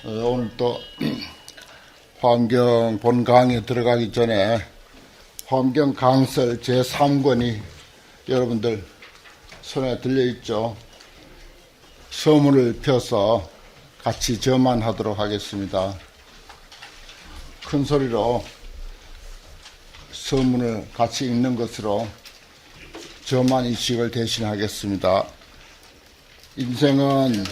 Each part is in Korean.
오늘 또 환경 본 강의에 들어가기 전에 환경 강설 제3권이 여러분들 손에 들려있죠. 서문을 펴서 같이 저만하도록 하겠습니다. 큰 소리로 서문을 같이 읽는 것으로 저만 인식을 대신하겠습니다. 인생은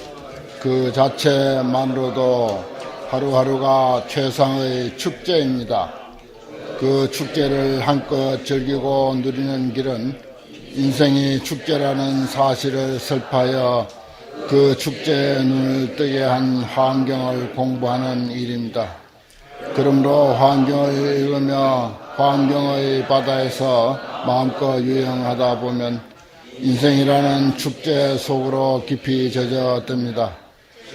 그 자체만으로도 하루하루가 최상의 축제입니다. 그 축제를 한껏 즐기고 누리는 길은 인생이 축제라는 사실을 설파하여 그 축제에 눈을 뜨게 한 환경을 공부하는 일입니다. 그러므로 환경을 읽으며 환경의 바다에서 마음껏 유영하다 보면 인생이라는 축제 속으로 깊이 젖어듭니다.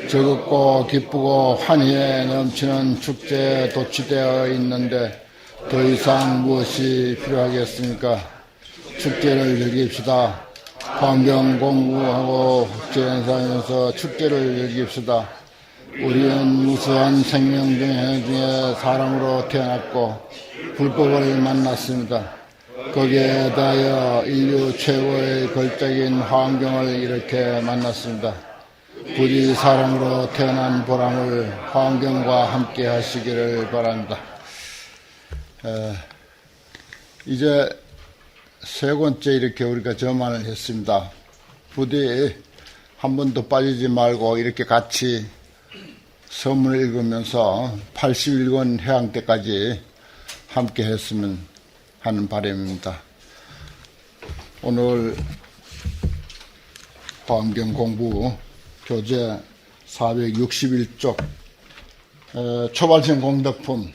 즐겁고 기쁘고 환희에 넘치는 축제에 도취되어 있는데 더 이상 무엇이 필요하겠습니까? 축제를 즐깁시다. 환경 공부하고 국제행사하면서 축제를 즐깁시다. 우리는 우수한 생명 중에 사람으로 태어났고 불법을 만났습니다. 거기에 대하여 인류 최고의 걸작인 환경을 이렇게 만났습니다. 부디 사람으로 태어난 보람을 환경과 함께 하시기를 바랍니다. 이제 세 번째 이렇게 우리가 저만을 했습니다. 부디 한 번도 빠지지 말고 이렇게 같이 서문을 읽으면서 81권 해양 때까지 함께 했으면 하는 바람입니다. 오늘 환경 공부 교재 461쪽 초발심 공덕품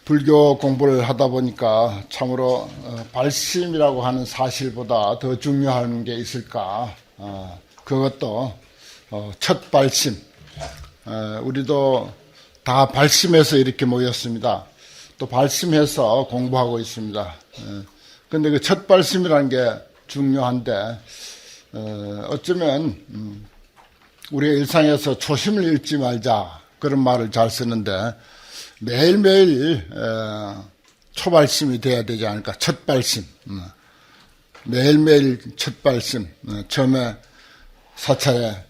불교 공부를 하다 보니까 참으로 발심이라고 하는 사실보다 더 중요한 게 있을까? 그것도 첫 발심. 우리도 다 발심해서 이렇게 모였습니다. 또 발심해서 공부하고 있습니다. 근데 그 첫 발심이라는 게 중요한데 어쩌면 우리가 일상에서 초심을 잃지 말자 그런 말을 잘 쓰는데 매일매일 초발심이 돼야 되지 않을까. 첫 발심. 매일매일 첫 발심. 처음에 사찰에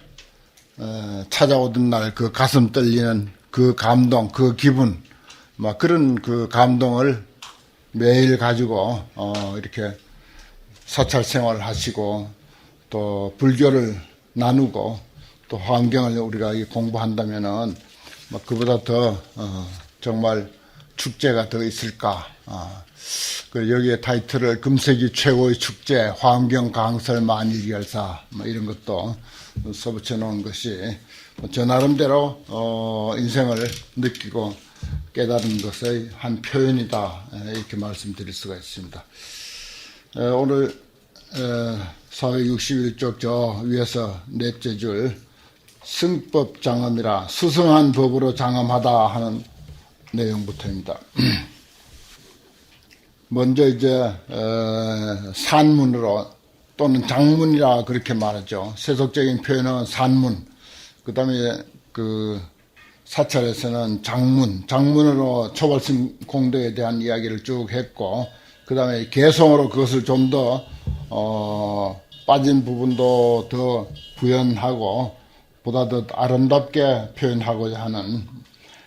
찾아오던 날 그 가슴 떨리는 그 감동, 그 기분, 막 그런 그 감동을 매일 가지고 이렇게 사찰 생활을 하시고 또 불교를 나누고 또 환경을 우리가 공부한다면은 뭐 그보다 더 정말 축제가 더 있을까. 여기에 타이틀을 금세기 최고의 축제 환경 강설 만일결사 뭐 이런 것도 써붙여 놓은 것이 저 나름대로 인생을 느끼고 깨달은 것의 한 표현이다 이렇게 말씀드릴 수가 있습니다. 오늘 461쪽 저 위에서 넷째 줄 승법 장엄이라 수승한 법으로 장엄하다 하는 내용부터입니다. 먼저 이제 산문으로 또는 장문이라 그렇게 말하죠. 세속적인 표현은 산문. 그 다음에 그 사찰에서는 장문으로 초발심 공덕에 대한 이야기를 쭉 했고, 그 다음에 개성으로 그것을 좀 더 빠진 부분도 더 구현하고 보다 더 아름답게 표현하고자 하는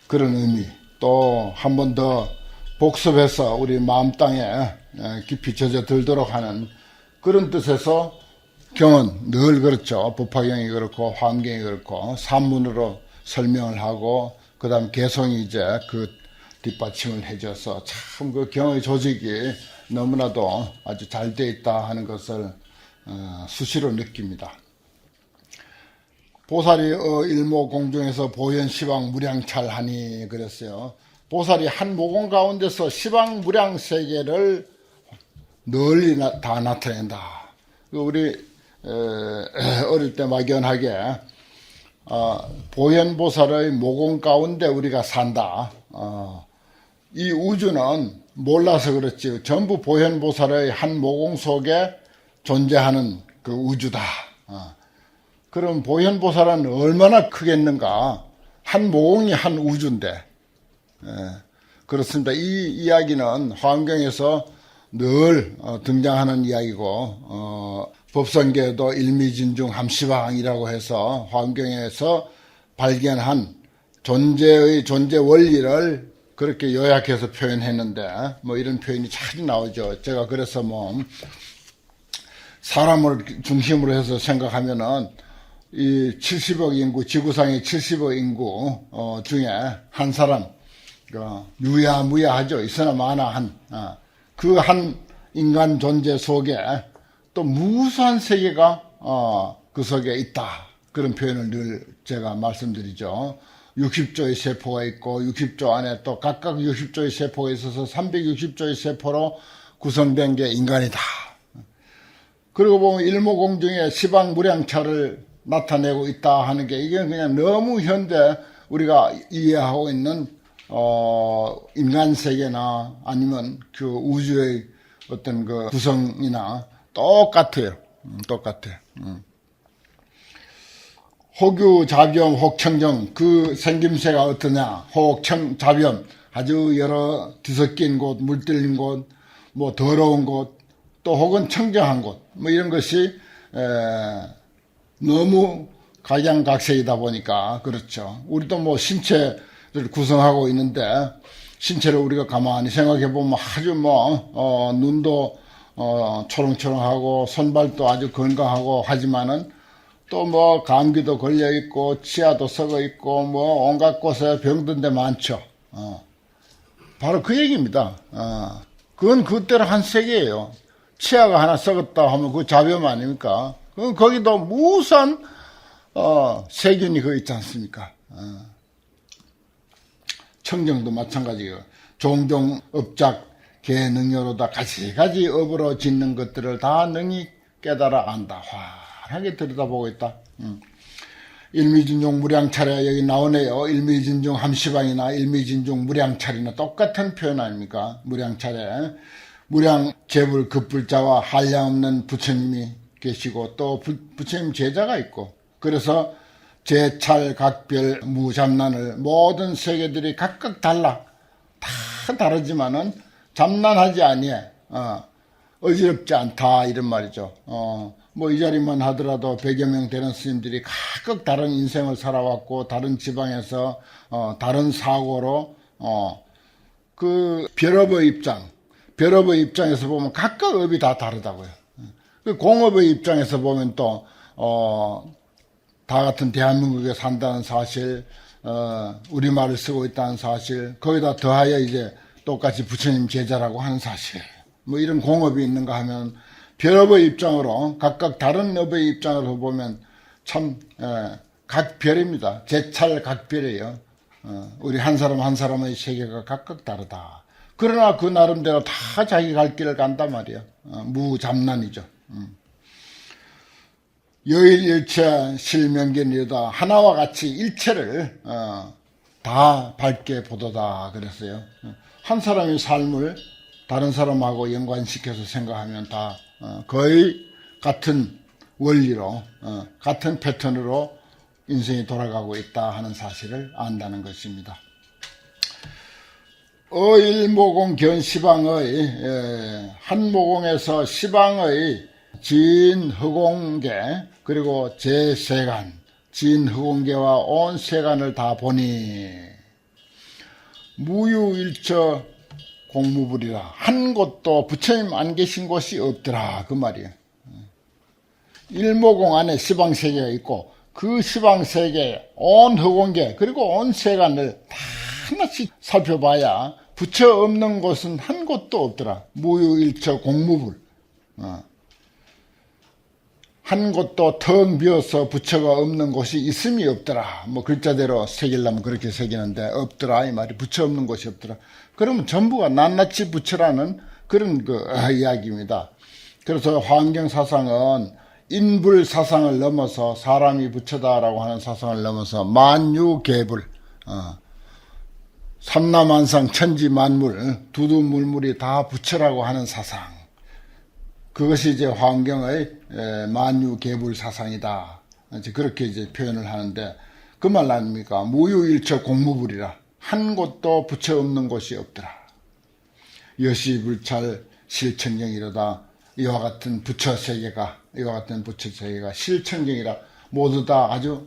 그런 의미. 또 한 번 더 복습해서 우리 마음 땅에 깊이 젖어들도록 하는 그런 뜻에서 경은 늘 그렇죠. 법화경이 그렇고 환경이 그렇고 산문으로 설명을 하고 그 다음 개성이 이제 그 뒷받침을 해줘서 참 그 경의 조직이 너무나도 아주 잘 돼 있다 하는 것을 수시로 느낍니다. 보살이 일모공중에서 보현 시방 무량찰하니 그랬어요. 보살이 한 모공 가운데서 시방 무량 세계를 널리 다 나타낸다. 우리 어릴 때 막연하게 보현보살의 모공 가운데 우리가 산다. 이 우주는 몰라서 그렇지 전부 보현보살의 한 모공 속에 존재하는 그 우주다. 그럼 보현보살은 얼마나 크겠는가? 한 모공이 한 우주인데. 예, 그렇습니다. 이 이야기는 화엄경에서 늘 등장하는 이야기고 법성계도 일미진중 함시방이라고 해서 화엄경에서 발견한 존재의 존재 원리를 그렇게 요약해서 표현했는데 뭐 이런 표현이 자주 나오죠. 제가 그래서 뭐 사람을 중심으로 해서 생각하면은 이 70억 인구, 지구상의 70억 인구 중에 한 사람, 유야무야하죠. 있으나 마나 그 한 인간 존재 속에 또 무수한 세계가 그 속에 있다. 그런 표현을 늘 제가 말씀드리죠. 60조의 세포가 있고 60조 안에 또 각각 60조의 세포가 있어서 360조의 세포로 구성된 게 인간이다. 그리고 보면 일모공중에 시방무량차를 나타내고 있다 하는 게 이게 그냥 너무 현대 우리가 이해하고 있는 인간 세계나 아니면 그 우주의 어떤 그 구성이나 똑같아요. 똑같아. 호규, 자비엄, 혹청정 그 생김새가 어떠냐? 혹청, 자비엄 아주 여러 뒤섞인 곳, 물들린 곳, 뭐 더러운 곳, 또 혹은 청정한 곳, 뭐 이런 것이 너무 각양각색이다 보니까 그렇죠. 우리도 뭐 신체를 구성하고 있는데 신체를 우리가 가만히 생각해 보면 아주 뭐 눈도 초롱초롱하고 손발도 아주 건강하고 하지만은 또 뭐 감기도 걸려 있고 치아도 썩어 있고 뭐 온갖 곳에 병든 데 많죠. 바로 그 얘기입니다. 그건 그때로 한 세계예요. 치아가 하나 썩었다 하면 그 자비엄 아닙니까? 그럼 거기도 무수한 세균이 그 있지 않습니까? 청정도 마찬가지예요. 종종 업작 개능여로다 가지가지 업으로 짓는 것들을 다 능히 깨달아 안다. 환하게 들여다보고 있다. 일미진중 무량차례 여기 나오네요. 일미진중 함시방이나 일미진중 무량차례나 똑같은 표현 아닙니까? 무량차례. 무량 재불 급불자와 한량없는 부처님이 계시고 또 부처님 제자가 있고 그래서 제찰 각별 무잡난을 모든 세계들이 각각 달라 다 다르지만은 잡난하지 아니해 어지럽지 않다 이런 말이죠. 뭐 이 자리만 하더라도 100여 명 되는 스님들이 각각 다른 인생을 살아왔고 다른 지방에서 다른 사고로 그 별업의 입장에서 보면 각각 업이 다 다르다고요. 그 공업의 입장에서 보면 또 다 같은 대한민국에 산다는 사실, 우리말을 쓰고 있다는 사실, 거기다 더하여 이제 똑같이 부처님 제자라고 하는 사실, 뭐 이런 공업이 있는가 하면 별업의 입장으로 각각 다른 업의 입장으로 보면 참 각별입니다. 제찰 각별이에요. 우리 한 사람 한 사람의 세계가 각각 다르다. 그러나 그 나름대로 다 자기 갈 길을 간단 말이야. 무잡난이죠. 여일일체 실명견이다. 하나와 같이 일체를 다 밝게 보도다 그랬어요. 한 사람의 삶을 다른 사람하고 연관시켜서 생각하면 다 거의 같은 원리로 같은 패턴으로 인생이 돌아가고 있다 하는 사실을 안다는 것입니다. 어일모공 견시방의 한 모공에서 시방의 진허공계 그리고 제세간 진허공계와 온 세간을 다 보니 무유일처 공무불이라 한 곳도 부처님 안 계신 곳이 없더라 그 말이에요. 일모공 안에 시방세계가 있고 그 시방세계에 온 허공계 그리고 온 세간을 다 하나씩 살펴봐야 부처 없는 곳은 한 곳도 없더라. 무유일처 공무불. 한 곳도 텅 비어서 부처가 없는 곳이 있음이 없더라. 뭐 글자대로 새기려면 그렇게 새기는데 없더라 이 말이 부처 없는 곳이 없더라. 그러면 전부가 낱낱이 부처라는 그런 그 이야기입니다. 그래서 화엄경 사상은 인불 사상을 넘어서 사람이 부처다라고 하는 사상을 넘어서 만유계불 삼라만상 천지만물 두두물물이 다 부처라고 하는 사상 그것이 이제 화엄경의 만유계불 사상이다 이제 그렇게 이제 표현을 하는데 그 말 아닙니까? 무유일처 공무불이라 한 곳도 부처 없는 곳이 없더라. 여시불찰 실천경이로다. 이와 같은 부처 세계가 실천경이라 모두 다 아주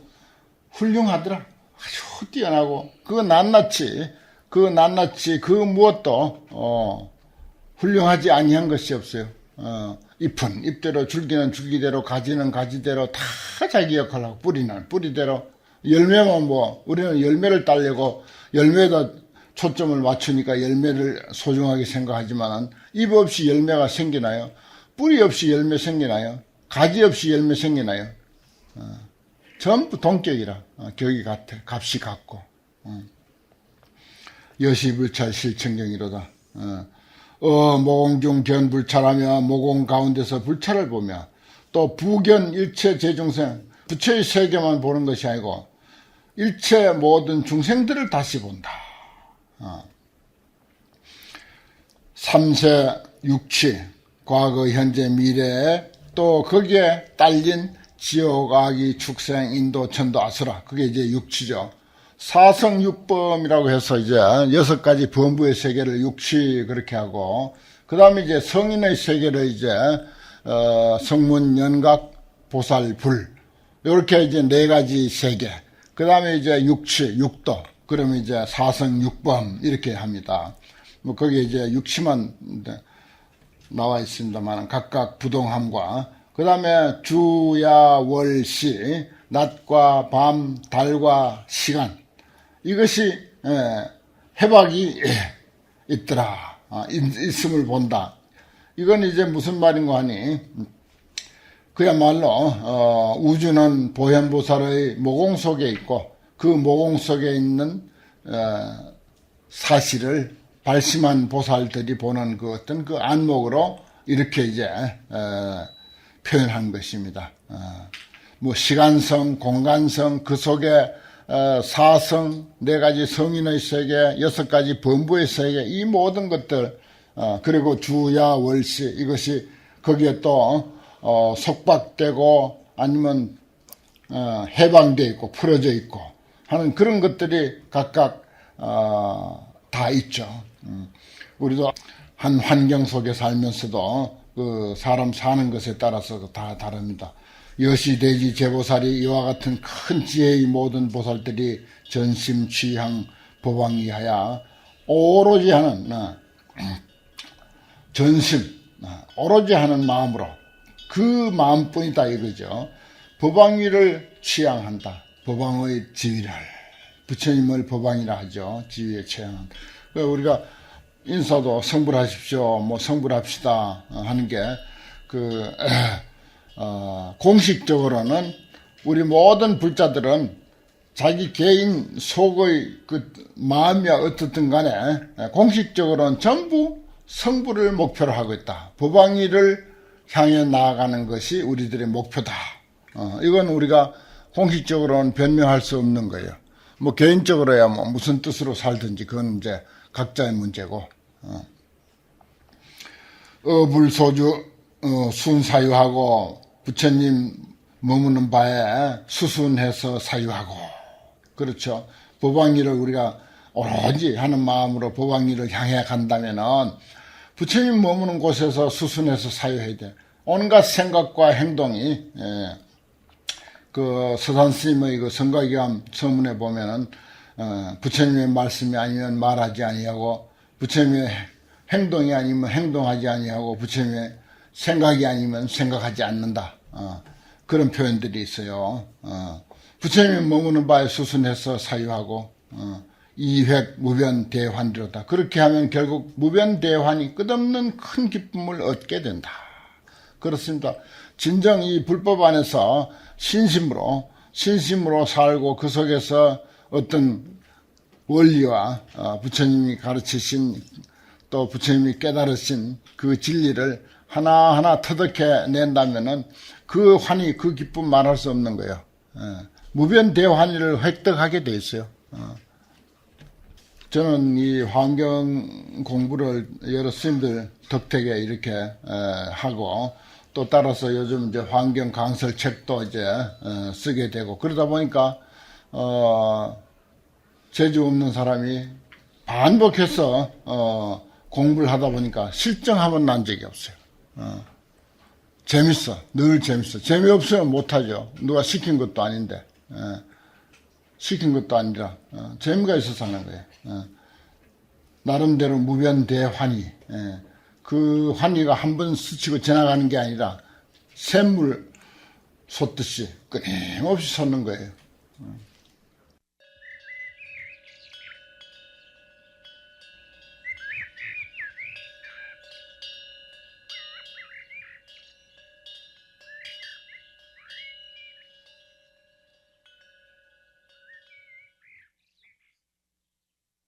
훌륭하더라. 아주 뛰어나고 그 낱낱이 그 무엇도 훌륭하지 아니한 것이 없어요. 잎은 잎대로, 줄기는 줄기대로, 가지는 가지대로 다 자기 역할을 하고, 뿌리는 뿌리대로, 열매만 우리는 열매를 따려고 열매에다 초점을 맞추니까 열매를 소중하게 생각하지만은 잎 없이 열매가 생기나요? 뿌리 없이 열매 생기나요? 가지 없이 열매 생기나요? 전부 동격이라, 격이 같아. 값이 같고. 여시불찰 실천경이로다. 모공중 견불찰하며 모공 가운데서 불찰을 보며 또 부견 일체 제중생 부처의 세계만 보는 것이 아니고 일체 모든 중생들을 다시 본다. 삼세 육치 과거 현재 미래에 또 거기에 딸린 지옥 악이 축생 인도 천도 아수라 그게 이제 육치죠. 사성육범이라고 해서 이제 6가지 범부의 세계를 육치 그렇게 하고, 그 다음에 이제 성인의 세계를 이제, 성문, 연각, 보살, 불. 요렇게 이제 4가지 세계. 그 다음에 이제 육치, 육도. 그러면 이제 사성육범 이렇게 합니다. 뭐 거기에 이제 육치만 나와 있습니다만 각각 부동함과, 그 다음에 주야 월시, 낮과 밤, 달과 시간. 이것이 해박이 있더라. 있음을 본다. 이건 이제 무슨 말인가 하니 그야말로 우주는 보현보살의 모공 속에 있고 그 모공 속에 있는 사실을 발심한 보살들이 보는 그 어떤 그 안목으로 이렇게 이제 표현한 것입니다. 뭐 시간성, 공간성, 그 속에 사성, 4가지 성인의 세계, 6가지 범부의 세계, 이 모든 것들, 그리고 주야 월시, 이것이 거기에 또, 속박되고, 아니면, 해방되어 있고, 풀어져 있고, 하는 그런 것들이 각각, 다 있죠. 우리도 한 환경 속에 살면서도, 그 사람 사는 것에 따라서 다 다릅니다. 여시대지 제보살이 이와 같은 큰 지혜의 모든 보살들이 전심 취향 법왕이하여 오로지 하는 전심 오로지 하는 마음으로 그 마음뿐이다 이거죠. 법왕위를 취향한다. 법왕의 지위를 부처님을 법왕이라 하죠. 지위에 취향한다. 우리가 인사도 성불하십시오, 뭐 성불합시다 하는 게 공식적으로는 우리 모든 불자들은 자기 개인 속의 그 마음이 어떻든 간에 공식적으로는 전부 성불을 목표로 하고 있다. 법왕위를 향해 나아가는 것이 우리들의 목표다. 이건 우리가 공식적으로는 변명할 수 없는 거예요. 뭐 개인적으로야 뭐 무슨 뜻으로 살든지 그건 이제 각자의 문제고. 어불소주 순사유하고 부처님 머무는 바에 수순해서 사유하고, 그렇죠. 법왕위를 우리가 오로지 하는 마음으로 법왕위를 향해 간다면은 부처님 머무는 곳에서 수순해서 사유해야 돼. 온갖 생각과 행동이 그 서산스님의 그 성가기감 서문에 보면은 부처님의 말씀이 아니면 말하지 아니하고, 부처님의 행동이 아니면 행동하지 아니하고, 부처님의 생각이 아니면 생각하지 않는다. 그런 표현들이 있어요. 부처님이 머무는 바에 수순해서 사유하고, 이획 무변대환이로다. 그렇게 하면 결국 무변대환이 끝없는 큰 기쁨을 얻게 된다. 그렇습니다. 진정 이 불법 안에서 신심으로 살고 그 속에서 어떤 원리와 부처님이 가르치신 또 부처님이 깨달으신 그 진리를 하나하나 터득해 낸다면은 그 환희, 그 기쁨 말할 수 없는 거예요. 무변대환희를 획득하게 돼 있어요. 저는 이 환경 공부를 여러 스님들 덕택에 이렇게 하고 또 따라서 요즘 이제 환경 강설 책도 이제 쓰게 되고 그러다 보니까 재주 없는 사람이 반복해서 공부를 하다 보니까 실증하면 난 적이 없어요. 재밌어. 늘 재밌어. 재미없으면 못하죠. 누가 시킨 것도 아닌데. 시킨 것도 아니라 재미가 있어서 하는 거예요. 나름대로 무변대환희. 그 환희가 한 번 스치고 지나가는 게 아니라 샘물 솟듯이 끊임없이 솟는 거예요.